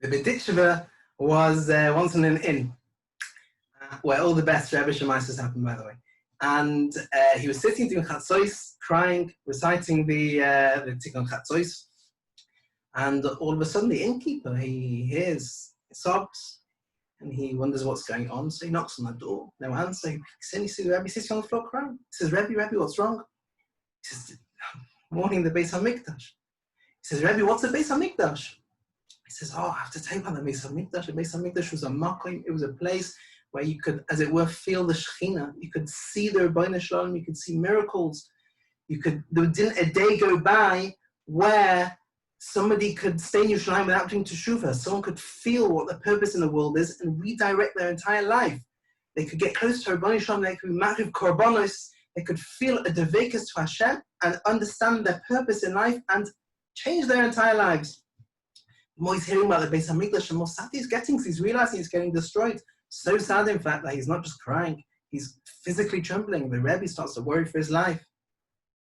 The Tisha B'av was once in an inn where all the best Rebbe Shemaises happened, by the way. And he was sitting doing Chatzois, crying, reciting the Tikkun Chatzois. And all of a sudden, the innkeeper, he hears sobs, and he wonders what's going on. So he knocks on the door, no answer. He sees the Rebbe sitting on the floor crying. He says, Rebbe, what's wrong? He says, morning the Beis HaMikdash. He says, Rebbe, what's the Beis HaMikdash? He says, I have to tell you about the Beis HaMikdash. The Beis HaMikdash was a makom. It was a place where you could, as it were, feel the Shekhinah. You could see the Rebbeinu Shalom. You could see miracles. There didn't a day go by where somebody could stay in Yerushalayim without doing teshuvah. Someone could feel what the purpose in the world is and redirect their entire life. They could get close to Rebbeinu Shalom. They could be ma'ariv korbanos. They could feel a devekas to Hashem and understand their purpose in life and change their entire lives. The more he's hearing about the Beis HaMikdash, the more sad he's getting because he's realizing he's getting destroyed. So sad, in fact, that he's not just crying, he's physically trembling. The Rebbe starts to worry for his life.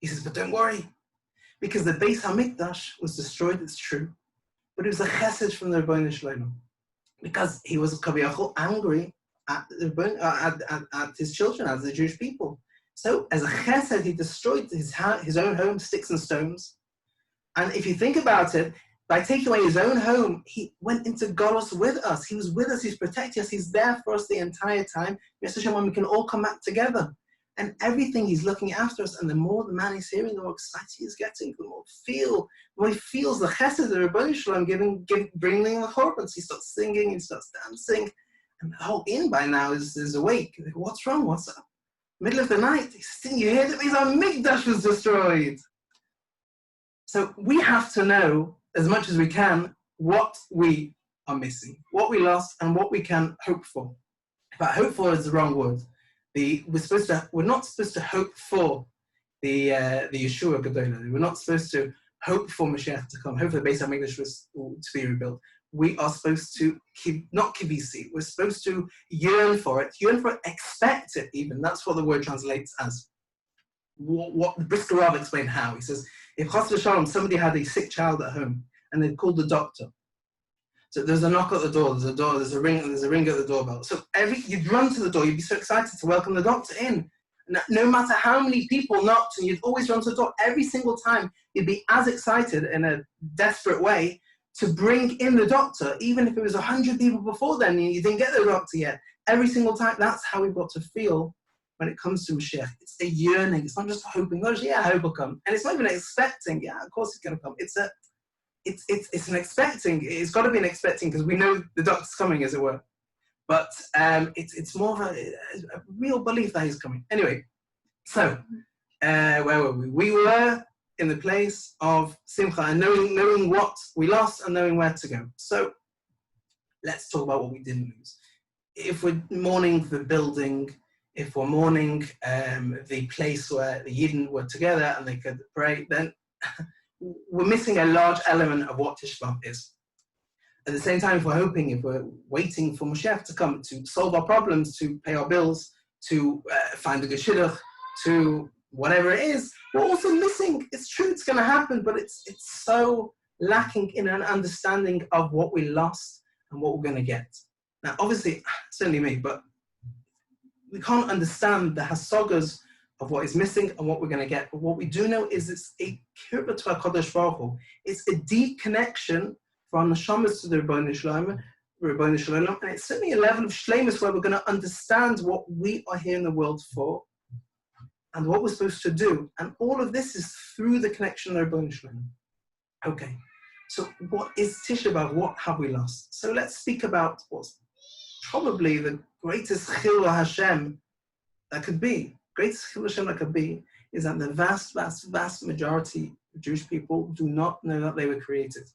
He says, but don't worry, because the Beis HaMikdash was destroyed, it's true, but it was a chesed from the Rebbeinu Shalom, because he was kaviyachol angry at his children, as the Jewish people. So as a chesed, he destroyed his own home, sticks and stones. And if you think about it, by taking away his own home, he went into Golos with us. He was with us, he's protecting us, he's there for us the entire time. When we can all come back together. And everything, he's looking after us. And the more the man is hearing, the more excited he's getting, the more he feels the chesed of the Rebbeinu Shalom bringing the chorbans. He starts singing, he starts dancing. And the whole inn by now is awake. Like, what's wrong? What's up? Middle of the night, you hear that Beis HaMikdash was destroyed. So we have to know, as much as we can, what we are missing, what we lost, and what we can hope for. But hope for is the wrong word. We're not supposed to hope for the Yeshua Gedolah. We're not supposed to hope for Mashiach to come, hope for the Beis HaMikdash to be rebuilt. We are supposed to not kivisi. We're supposed to yearn for it, expect it even. That's what the word translates as. What the Brisker Rav explained how. He says, if chas v'shalom, somebody had a sick child at home and they'd called the doctor. So there's a knock at the door, there's a ring at the doorbell. So you'd run to the door, you'd be so excited to welcome the doctor in. No matter how many people knocked, and you'd always run to the door, every single time you'd be as excited in a desperate way to bring in the doctor, even if it was 100 people before then and you didn't get the doctor yet. Every single time, that's how we've got to feel when it comes to Mashiach. It's a yearning. It's not just hoping. I hope will come. And it's not even expecting. Yeah, of course it's going to come. It's an expecting. It's got to be an expecting because we know the doctor's coming, as it were. But it's more of a real belief that he's coming. Anyway, so where were we? We were in the place of Simcha and knowing what we lost and knowing where to go. So let's talk about what we didn't lose. If we're mourning the building, if we're mourning the place where the Yidden were together and they could pray, then we're missing a large element of what Tisha B'av is. At the same time, if we're waiting for Mashiach to come to solve our problems, to pay our bills, to find a good shidduch, to whatever it is, we're also missing. It's true, it's going to happen, but it's so lacking in an understanding of what we lost and what we're going to get. Now, obviously, certainly me, but we can't understand the hasagas of what is missing and what we're going to get. But what we do know is it's a kirba to HaKadosh Baruch Hu. It's a deep connection from the neshamas to the Rebbeinu Shalom, and it's certainly a level of shleimus where we're going to understand what we are here in the world for and what we're supposed to do. And all of this is through the connection of the Rebbeinu Shalom. Okay, so what is Tisha B'av? What have we lost? So let's speak about what's probably the greatest chil Hashem that could be. Greatest chil Hashem that could be is that the vast majority of Jewish people do not know that they were created.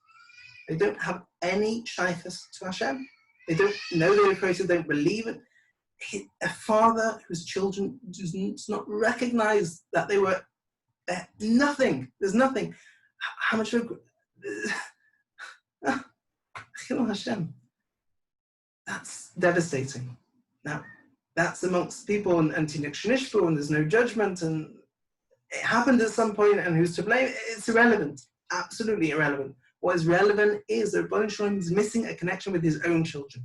They don't have any shaykhus to Hashem. They don't know they were created, they don't believe it. A father whose children does not recognize that they were nothing. There's nothing. How much of Chil Hashem? That's devastating. Now, that's amongst people and Tinik Shnishfu, and there's no judgment, and it happened at some point, and who's to blame? It's irrelevant. Absolutely irrelevant. What is relevant is that Rebbeinu Shalom is missing a connection with his own children.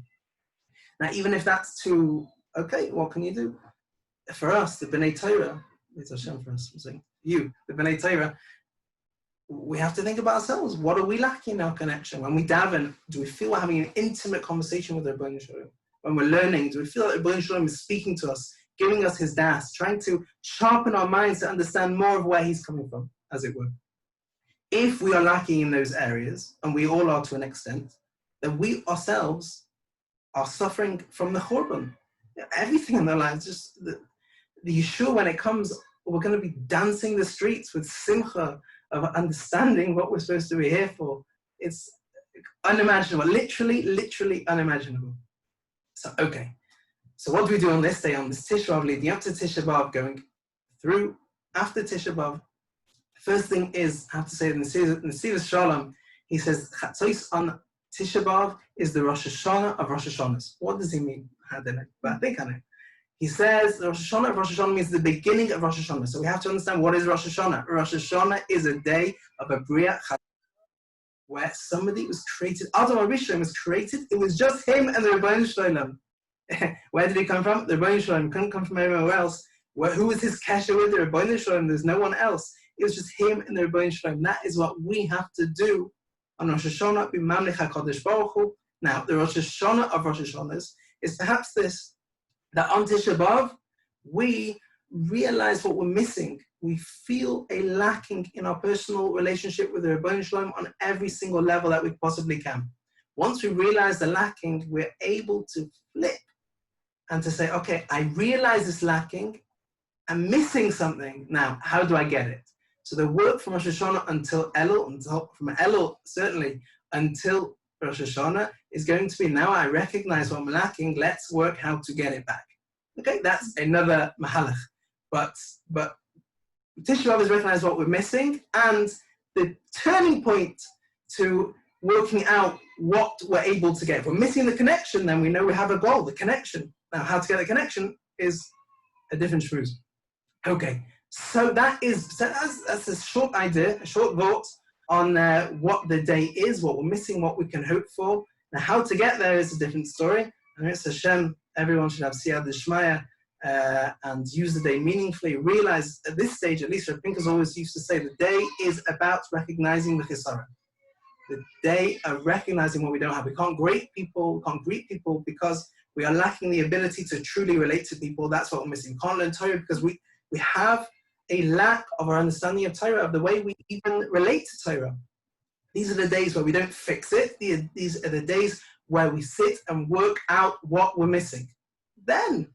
Now, even if that's too, okay, what can you do? For us, the B'nai Torah, it's Hashem for us, I'm saying, you, the B'nai Torah, we have to think about ourselves. What are we lacking in our connection? When we daven, do we feel we're having an intimate conversation with Rebbeinu Shalom? When we're learning, do we feel that Rebbeinu Shalom is speaking to us, giving us his das, trying to sharpen our minds to understand more of where he's coming from, as it were? If we are lacking in those areas, and we all are to an extent, then we ourselves are suffering from the Churban. Everything in their lives, just the Yeshua, when it comes, we're going to be dancing the streets with simcha of understanding what we're supposed to be here for. It's unimaginable, literally unimaginable. So, okay. So what do we do on this day, on this Tisha B'av, leading up to Tisha B'av, going through, after Tisha B'av? First thing is, I have to say, in the Sivas Shalom, he says, Chatzos on Tisha B'av is the Rosh Hashanah of Rosh Hashanahs. What does he mean? I don't know, but I think I know. He says the Rosh Hashanah of Rosh Hashanah means the beginning of Rosh Hashanah. So we have to understand, what is Rosh Hashanah? Rosh Hashanah is a day of a Bria where somebody was created. Adam HaRishon was created. It was just him and the Rebbeinu Shalom. Where did he come from? The Rebbeinu Shalom couldn't come from anywhere else. Who was his kesher with the Rebbeinu Shalom? There's no one else. It was just him and the Rebbeinu Shalom. That is what we have to do on Rosh Hashanah. B'mamlech HaKadosh Baruch Hu. Now, the Rosh Hashanah of Rosh Hashanahs is perhaps this, that on Tisha B'av, we realize what we're missing. We feel a lacking in our personal relationship with the Rebbeinu Shalom on every single level that we possibly can. Once we realize the lacking, we're able to flip and to say, okay, I realize this lacking, I'm missing something. Now, how do I get it? So the work from Rosh Hashanah until Elul, from Elul certainly until Rosh Hashanah is going to be, now I recognize what I'm lacking, let's work how to get it back. Okay, that's another mahalach. But Tisha B'av is recognize what we're missing, and the turning point to working out what we're able to get. If we're missing the connection, then we know we have a goal, the connection. Now, how to get the connection is a different shmooze. Okay, so that's a short idea, a short vort on what the day is, what we're missing, what we can hope for. Now, how to get there is a different story. And it's Hashem, everyone should have siyad d'shmaya and use the day meaningfully. Realize at this stage, at least Pinkas always used to say, the day is about recognizing the chisara. The day of recognizing what we don't have. We can't greet people because we are lacking the ability to truly relate to people. That's what we're missing. We can't learn Torah because we have a lack of our understanding of Torah, of the way we even relate to Torah. These are the days where we don't fix it. These are the days where we sit and work out what we're missing. Then,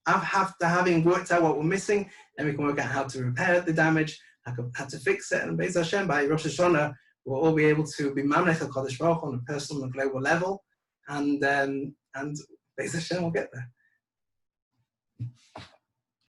having worked out what we're missing, then we can work out how to repair the damage, how to fix it. And Be'ez Hashem, by Rosh Hashanah, we'll all be able to be mamlech HaKadosh Baruch Hu on a personal and global level. And Be'ez Hashem, we'll get there.